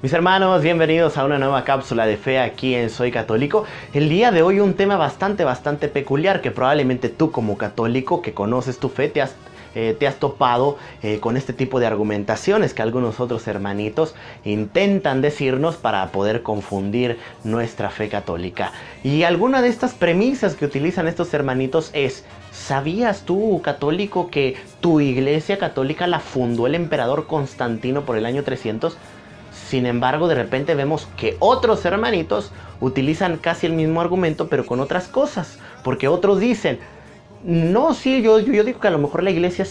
Mis hermanos, bienvenidos a una nueva cápsula de fe aquí en Soy Católico. El día de hoy un tema bastante peculiar que probablemente tú como católico que conoces tu fe te has topado con este tipo de argumentaciones que algunos otros hermanitos intentan decirnos para poder confundir nuestra fe católica. Y alguna de estas premisas que utilizan estos hermanitos es: ¿sabías tú, católico, que tu iglesia católica la fundó el emperador Constantino por el año 300? Sin embargo, de repente vemos que otros hermanitos utilizan casi el mismo argumento, pero con otras cosas. Porque otros dicen: no, sí, yo digo que a lo mejor la iglesia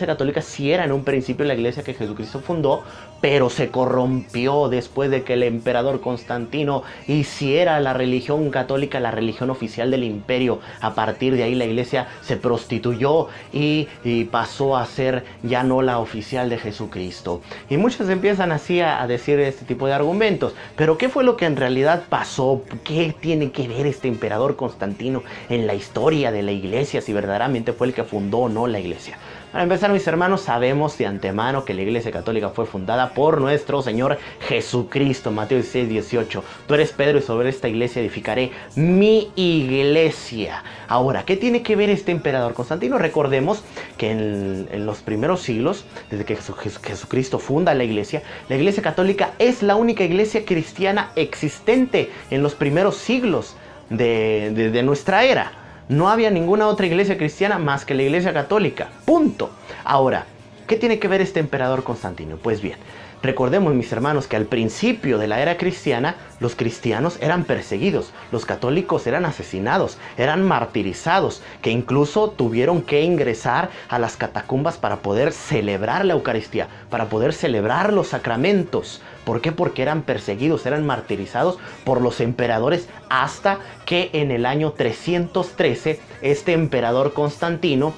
católica sí era en un principio la iglesia que Jesucristo fundó, pero se corrompió después de que el emperador Constantino hiciera la religión católica la religión oficial del imperio. A partir de ahí la iglesia se prostituyó y pasó a ser ya no la oficial de Jesucristo. Y muchos empiezan así a decir este tipo de argumentos. Pero ¿qué fue lo que en realidad pasó? ¿Qué tiene que ver este emperador Constantino en la historia de la iglesia? Si verdaderamente fue el que fundó o no la iglesia. Para empezar, mis hermanos, sabemos de antemano que la iglesia católica fue fundada por nuestro Señor Jesucristo. Mateo 16, 18. Tú eres Pedro y sobre esta iglesia edificaré mi iglesia. Ahora, ¿qué tiene que ver este emperador Constantino? Recordemos que en los primeros siglos, desde que Jesucristo funda la iglesia católica es la única iglesia cristiana existente en los primeros siglos de nuestra era. No había ninguna otra iglesia cristiana más que la iglesia católica. Punto. Ahora, ¿qué tiene que ver este emperador Constantino? Pues bien, recordemos, mis hermanos, que al principio de la era cristiana, los cristianos eran perseguidos, los católicos eran asesinados, eran martirizados, que incluso tuvieron que ingresar a las catacumbas para poder celebrar la Eucaristía, para poder celebrar los sacramentos. ¿Por qué? Porque eran perseguidos, eran martirizados por los emperadores, hasta que en el año 313 este emperador Constantino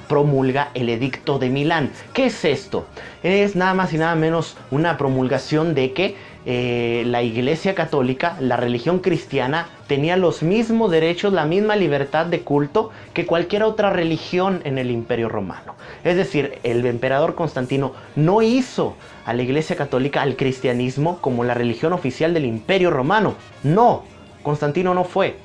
promulga el Edicto de Milán. ¿Qué es esto? Es nada más y nada menos una promulgación de que la iglesia católica, la religión cristiana, tenía los mismos derechos, la misma libertad de culto que cualquier otra religión en el Imperio Romano. Es decir, el emperador Constantino no hizo a la iglesia católica, al cristianismo, como la religión oficial del Imperio Romano. No, Constantino no fue.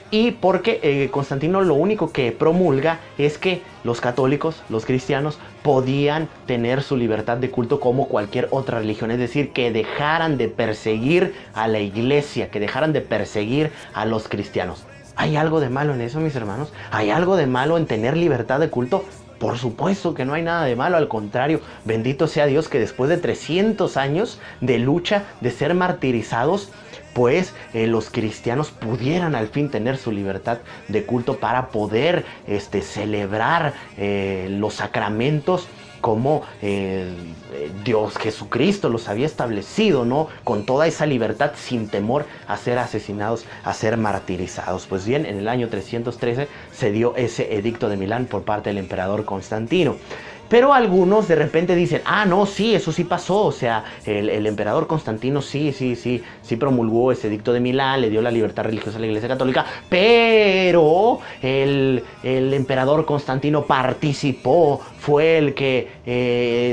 Y porque Constantino lo único que promulga es que los católicos, los cristianos, podían tener su libertad de culto como cualquier otra religión. Es decir, que dejaran de perseguir a la iglesia, que dejaran de perseguir a los cristianos. ¿Hay algo de malo en eso, mis hermanos? ¿Hay algo de malo en tener libertad de culto? Por supuesto que no hay nada de malo, al contrario, bendito sea Dios que después de 300 años de lucha, de ser martirizados, pues los cristianos pudieran al fin tener su libertad de culto para poder celebrar los sacramentos como Dios Jesucristo los había establecido, ¿no? Con toda esa libertad, sin temor a ser asesinados, a ser martirizados. Pues bien, en el año 313 se dio ese Edicto de Milán por parte del emperador Constantino. Pero algunos de repente dicen: ah, no, sí, eso sí pasó. O sea, el emperador Constantino sí promulgó ese Edicto de Milán, le dio la libertad religiosa a la iglesia católica, pero el emperador Constantino participó, fue el que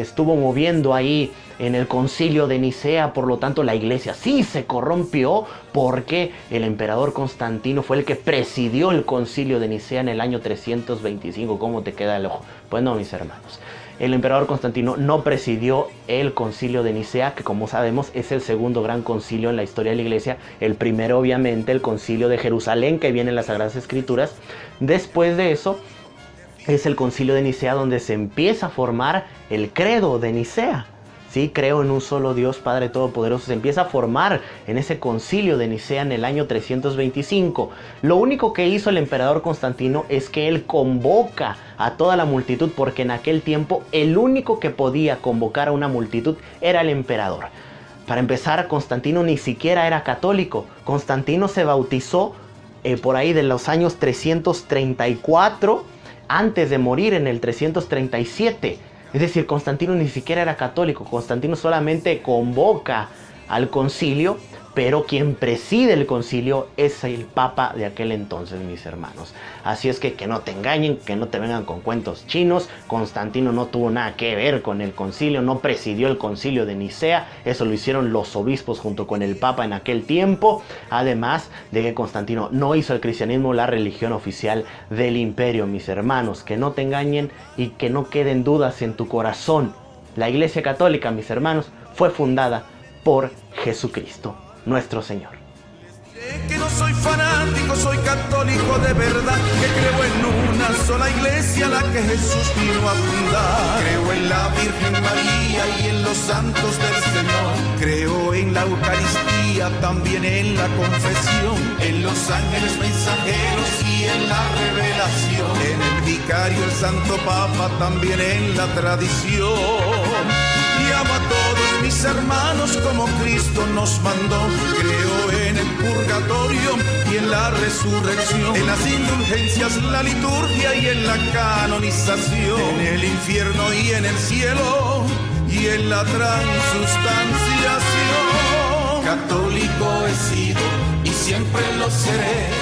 estuvo moviendo ahí en el concilio de Nicea. Por lo tanto, la iglesia sí se corrompió porque el emperador Constantino fue el que presidió el concilio de Nicea en el año 325. ¿Cómo te queda el ojo? Pues no, mis hermanos. El emperador Constantino no presidió el concilio de Nicea, que como sabemos es el segundo gran concilio en la historia de la iglesia. El primero, obviamente, el concilio de Jerusalén, que viene en las Sagradas Escrituras. Después de eso es el concilio de Nicea, donde se empieza a formar el credo de Nicea. Sí, creo en un solo Dios, Padre Todopoderoso. Se empieza a formar en ese concilio de Nicea en el año 325. Lo único que hizo el emperador Constantino es que él convoca a toda la multitud, porque en aquel tiempo el único que podía convocar a una multitud era el emperador. Para empezar, Constantino ni siquiera era católico. Constantino se bautizó por ahí de los años 334, antes de morir en el 337. Es decir, Constantino ni siquiera era católico. Constantino solamente convoca al concilio pero quien preside el concilio es el Papa de aquel entonces, mis hermanos. Así es que no te engañen, que no te vengan con cuentos chinos. Constantino no tuvo nada que ver con el concilio, no presidió el concilio de Nicea, eso lo hicieron los obispos junto con el Papa en aquel tiempo. Además de que Constantino no hizo el cristianismo la religión oficial del imperio, mis hermanos. Que no te engañen y que no queden dudas en tu corazón. La Iglesia Católica, mis hermanos, fue fundada por Jesucristo, nuestro Señor. Que no soy fanático, soy católico de verdad, que creo en una sola iglesia, la que Jesús vino a fundar. Creo en la Virgen María y en los santos del Señor. Creo en la Eucaristía, también en la confesión, en los ángeles mensajeros y en la revelación, en el vicario, el Santo Papa, también en la tradición. Y amo a todos mis hermanos como Cristo nos mandó. Creo en el purgatorio y en la resurrección, en las indulgencias, la liturgia y en la canonización, en el infierno y en el cielo y en la transustanciación. Católico he sido y siempre lo seré.